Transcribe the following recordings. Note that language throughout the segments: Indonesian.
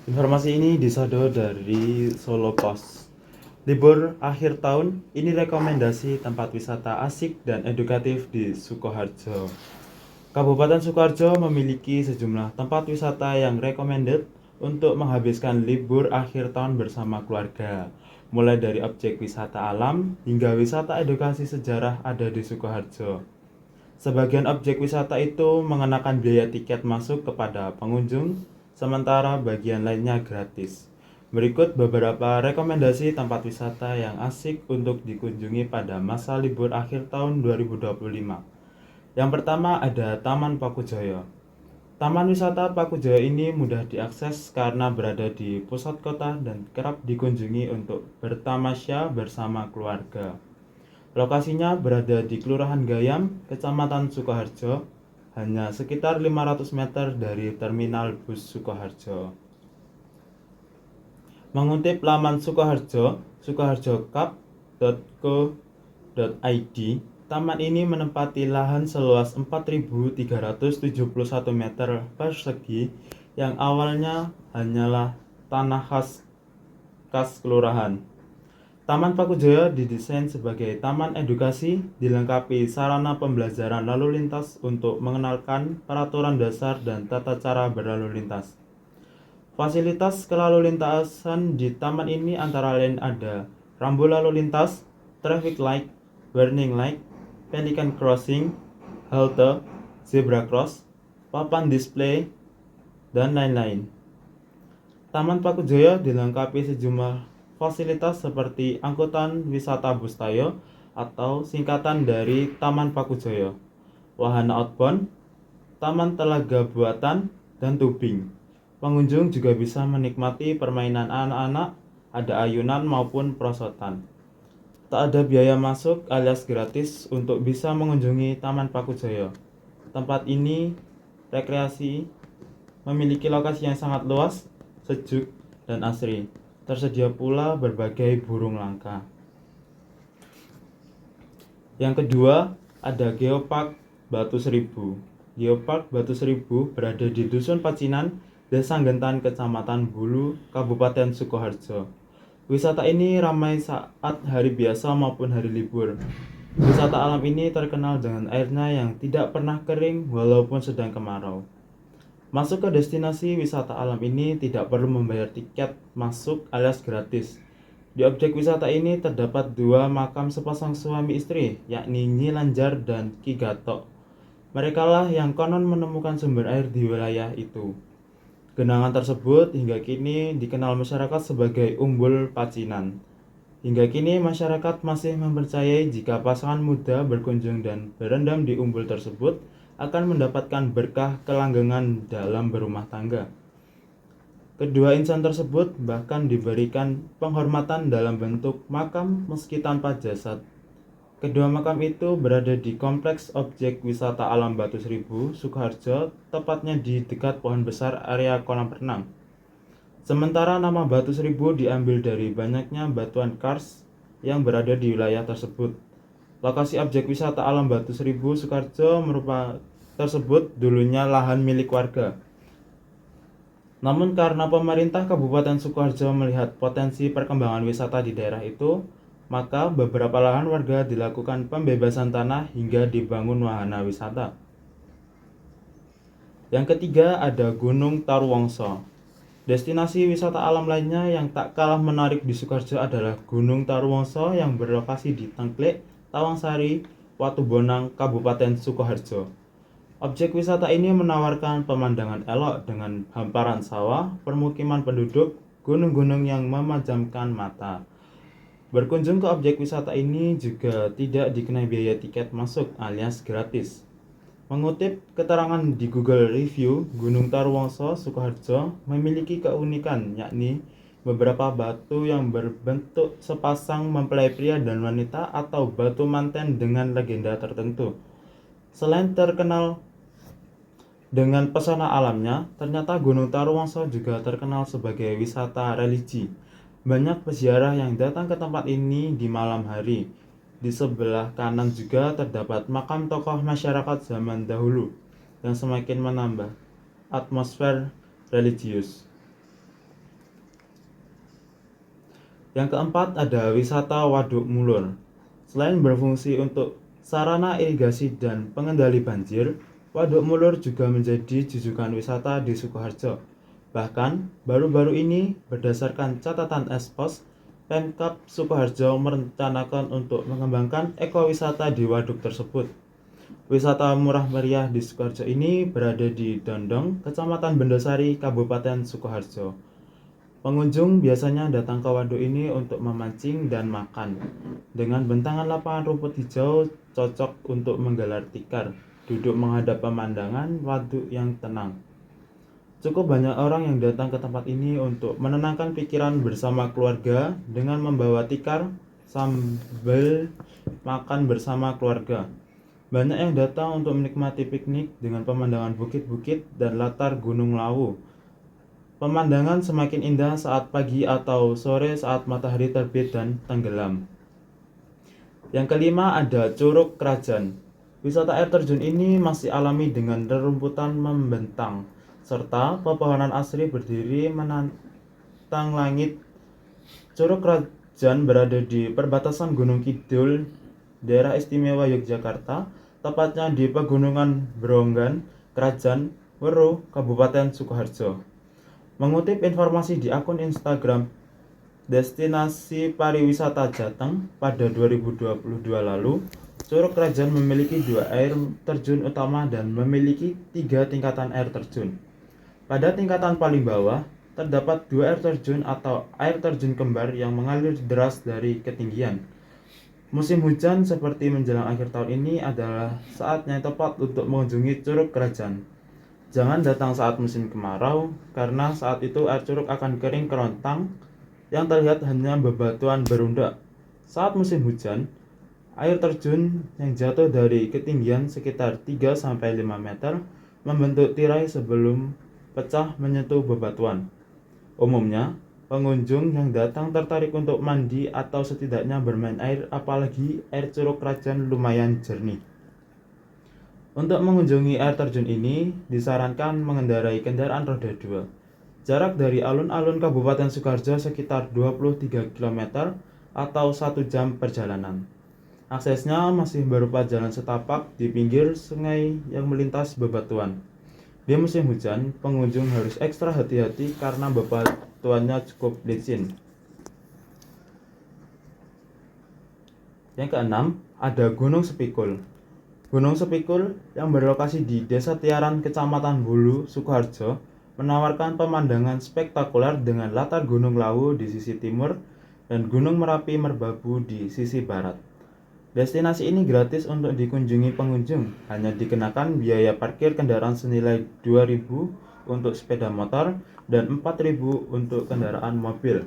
Informasi ini disodo dari Solo Post. Libur akhir tahun, ini rekomendasi tempat wisata asik dan edukatif di Sukoharjo. Kabupaten Sukoharjo memiliki sejumlah tempat wisata yang recommended untuk menghabiskan libur akhir tahun bersama keluarga. Mulai dari objek wisata alam hingga wisata edukasi sejarah ada di Sukoharjo. Sebagian objek wisata itu mengenakan biaya tiket masuk kepada pengunjung, sementara bagian lainnya gratis. Berikut beberapa rekomendasi tempat wisata yang asik untuk dikunjungi pada masa libur akhir tahun 2025. Yang pertama ada Taman Pakujoyo. Taman wisata Pakujoyo ini mudah diakses karena berada di pusat kota dan kerap dikunjungi untuk bertamasya bersama keluarga. Lokasinya berada di Kelurahan Gayam, Kecamatan Sukoharjo, hanya sekitar 500 meter dari terminal bus Sukoharjo. Mengutip laman Sukoharjo, sukoharjocup.co.id, taman ini menempati lahan seluas 4.371 meter persegi yang awalnya hanyalah tanah khas kelurahan. Taman Pakujoyo didesain sebagai taman edukasi, dilengkapi sarana pembelajaran lalu lintas untuk mengenalkan peraturan dasar dan tata cara berlalu lintas. Fasilitas kelalu lintasan di taman ini antara lain ada rambu lalu lintas, traffic light, warning light, pelican crossing, halte, zebra cross, papan display, dan lain-lain. Taman Pakujoyo dilengkapi sejumlah fasilitas seperti angkutan wisata Bustayo atau singkatan dari Taman Pakujoyo, wahana outbound, taman telaga buatan, dan tubing. Pengunjung juga bisa menikmati permainan anak-anak, ada ayunan maupun perosotan. Tak ada biaya masuk alias gratis untuk bisa mengunjungi Taman Pakujoyo. Tempat ini rekreasi memiliki lokasi yang sangat luas, sejuk, dan asri. Tersedia pula berbagai burung langka. Yang kedua, ada Geopark Batu Seribu. Geopark Batu Seribu berada di Dusun Pacinan, Desa Gentan, Kecamatan Bulu, Kabupaten Sukoharjo. Wisata ini ramai saat hari biasa maupun hari libur. Wisata alam ini terkenal dengan airnya yang tidak pernah kering walaupun sedang kemarau. Masuk ke destinasi wisata alam ini tidak perlu membayar tiket masuk alias gratis. Di objek wisata ini terdapat dua makam sepasang suami istri, yakni Nyi Lanjar dan Ki Gatok. Mereka lah yang konon menemukan sumber air di wilayah itu. Genangan tersebut hingga kini dikenal masyarakat sebagai Umbul Pacinan. Hingga kini masyarakat masih mempercayai jika pasangan muda berkunjung dan berendam di umbul tersebut akan mendapatkan berkah kelanggengan dalam berumah tangga. Kedua insan tersebut bahkan diberikan penghormatan dalam bentuk makam meski tanpa jasad. Kedua makam itu berada di kompleks objek wisata alam Batu Seribu, Sukoharjo, tepatnya di dekat pohon besar area kolam renang. Sementara nama Batu Seribu diambil dari banyaknya batuan kars yang berada di wilayah tersebut. Lokasi objek wisata alam Batu Seribu Sukoharjo tersebut dulunya lahan milik warga. Namun karena pemerintah Kabupaten Sukoharjo melihat potensi perkembangan wisata di daerah itu, maka beberapa lahan warga dilakukan pembebasan tanah hingga dibangun wahana wisata. Yang ketiga ada Gunung Taruwangso. Destinasi wisata alam lainnya yang tak kalah menarik di Sukoharjo adalah Gunung Taruwangso yang berlokasi di Tengklek, Tawangsari, Watubonang, Kabupaten Sukoharjo. Objek wisata ini menawarkan pemandangan elok dengan hamparan sawah, permukiman penduduk, gunung-gunung yang memejamkan mata. Berkunjung ke objek wisata ini juga tidak dikenai biaya tiket masuk alias gratis. Mengutip keterangan di Google Review, Gunung Taruwangso Sukoharjo memiliki keunikan, yakni beberapa batu yang berbentuk sepasang mempelai pria dan wanita atau batu manten dengan legenda tertentu. Selain terkenal dengan pesona alamnya, ternyata Gunung Taruwangso juga terkenal sebagai wisata religi. Banyak peziarah yang datang ke tempat ini di malam hari. Di sebelah kanan juga terdapat makam tokoh masyarakat zaman dahulu yang semakin menambah atmosfer religius. Yang keempat ada wisata Waduk Mulur. Selain berfungsi untuk sarana irigasi dan pengendali banjir, Waduk Mulur juga menjadi jujukan wisata di Sukoharjo. Bahkan, baru-baru ini berdasarkan catatan Espos, Pemkab Sukoharjo merencanakan untuk mengembangkan ekowisata di waduk tersebut. Wisata murah meriah di Sukoharjo ini berada di Dondong, Kecamatan Bendosari, Kabupaten Sukoharjo. Pengunjung biasanya datang ke waduk ini untuk memancing dan makan. Dengan bentangan lapangan rumput hijau cocok untuk menggelar tikar, duduk menghadap pemandangan waduk yang tenang. Cukup banyak orang yang datang ke tempat ini untuk menenangkan pikiran bersama keluarga dengan membawa tikar sambil makan bersama keluarga. Banyak yang datang untuk menikmati piknik dengan pemandangan bukit-bukit dan latar Gunung Lawu. Pemandangan semakin indah saat pagi atau sore saat matahari terbit dan tenggelam. Yang kelima ada Curug Krajan. Wisata air terjun ini masih alami dengan rerumputan membentang, serta pepohonan asri berdiri menantang langit. Curug Krajan berada di perbatasan Gunung Kidul, Daerah Istimewa Yogyakarta, tepatnya di Pegunungan Bronggan, Krajan, Weru, Kabupaten Sukoharjo. Mengutip informasi di akun Instagram Destinasi Pariwisata Jateng pada 2022 lalu, Curug Krajan memiliki 2 air terjun utama dan memiliki 3 tingkatan air terjun. Pada tingkatan paling bawah, terdapat 2 air terjun atau air terjun kembar yang mengalir deras dari ketinggian. Musim hujan seperti menjelang akhir tahun ini adalah saatnya yang tepat untuk mengunjungi Curug Krajan. Jangan datang saat musim kemarau, karena saat itu air curug akan kering kerontang yang terlihat hanya bebatuan berundak. Saat musim hujan, air terjun yang jatuh dari ketinggian sekitar 3-5 meter membentuk tirai sebelum pecah menyentuh bebatuan. Umumnya, pengunjung yang datang tertarik untuk mandi atau setidaknya bermain air, apalagi air Curug Krajan lumayan jernih. Untuk mengunjungi air terjun ini, disarankan mengendarai kendaraan roda 2. Jarak dari alun-alun Kabupaten Sukoharjo sekitar 23 km atau 1 jam perjalanan. Aksesnya masih berupa jalan setapak di pinggir sungai yang melintas bebatuan. Di musim hujan, pengunjung harus ekstra hati-hati karena bebatuannya cukup licin. Yang keenam, ada Gunung Sepikul. Gunung Sepikul yang berlokasi di Desa Tiaran, Kecamatan Bulu, Sukoharjo, menawarkan pemandangan spektakuler dengan latar Gunung Lawu di sisi timur dan Gunung Merapi Merbabu di sisi barat. Destinasi ini gratis untuk dikunjungi pengunjung, hanya dikenakan biaya parkir kendaraan senilai 2.000 untuk sepeda motor dan 4.000 untuk kendaraan mobil.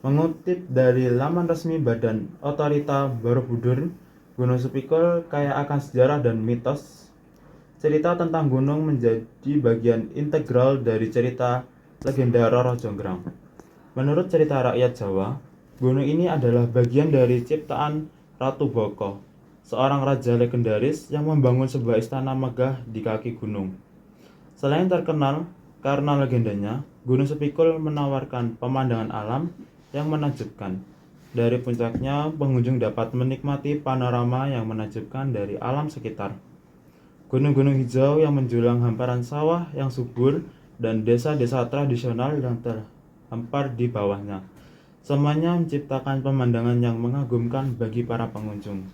Mengutip dari laman resmi Badan Otorita Borobudur, Gunung Sepikul kaya akan sejarah dan mitos. Cerita tentang gunung menjadi bagian integral dari cerita legenda Roro Jonggrang. Menurut cerita rakyat Jawa, gunung ini adalah bagian dari ciptaan Ratu Boko, seorang raja legendaris yang membangun sebuah istana megah di kaki gunung. Selain terkenal karena legendanya, Gunung Sepikul menawarkan pemandangan alam yang menakjubkan. Dari puncaknya, pengunjung dapat menikmati panorama yang menakjubkan dari alam sekitar. Gunung-gunung hijau yang menjulang, hamparan sawah yang subur, dan desa-desa tradisional yang terhampar di bawahnya. Semuanya menciptakan pemandangan yang mengagumkan bagi para pengunjung.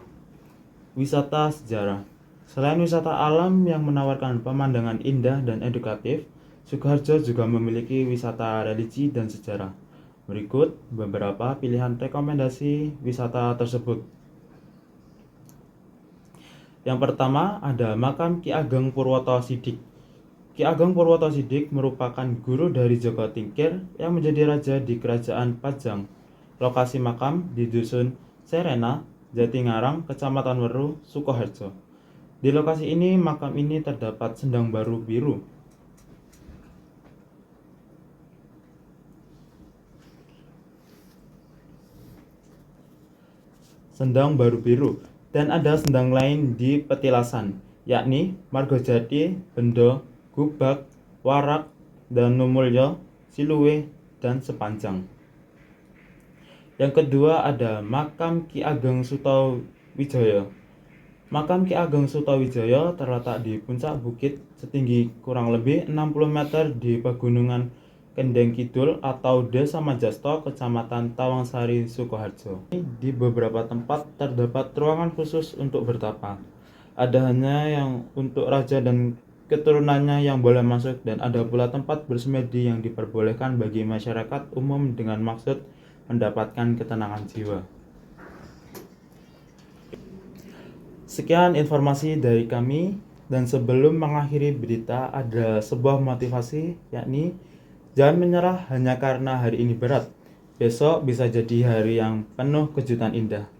Wisata sejarah. Selain wisata alam yang menawarkan pemandangan indah dan edukatif, Sukoharjo juga memiliki wisata religi dan sejarah. Berikut beberapa pilihan rekomendasi wisata tersebut. Yang pertama ada Makam Ki Ageng Purwoto Sidik. Ki Ageng Purwoto Sidik merupakan guru dari Joko Tingkir yang menjadi raja di Kerajaan Pajang. Lokasi makam di Dusun Serena, Jatingarang, Kecamatan Weru, Sukoharjo. Di lokasi ini, makam ini terdapat sendang baru biru. Sendang baru biru, dan ada sendang lain di Petilasan, yakni Margojati, Bendo, Gubag, Warak, dan Numulyo, Siluwe, dan Sepanjang. Yang kedua ada Makam Ki Ageng Sutawijaya. Makam Ki Ageng Sutawijaya terletak di puncak bukit setinggi kurang lebih 60 meter di Pegunungan Kendeng Kidul atau Desa Majasto, Kecamatan Tawangsari, Sukoharjo. Di beberapa tempat terdapat ruangan khusus untuk bertapa. Ada hanya yang untuk raja dan keturunannya yang boleh masuk, dan ada pula tempat bersemedi yang diperbolehkan bagi masyarakat umum dengan maksud mendapatkan ketenangan jiwa. Sekian informasi dari kami, dan sebelum mengakhiri berita ada sebuah motivasi, yakni jangan menyerah hanya karena hari ini berat. Besok bisa jadi hari yang penuh kejutan indah.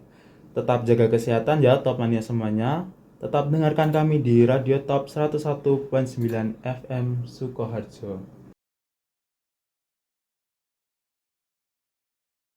Tetap jaga kesehatan ya Topmania semuanya. Tetap dengarkan kami di Radio Top 101.9 FM Sukoharjo.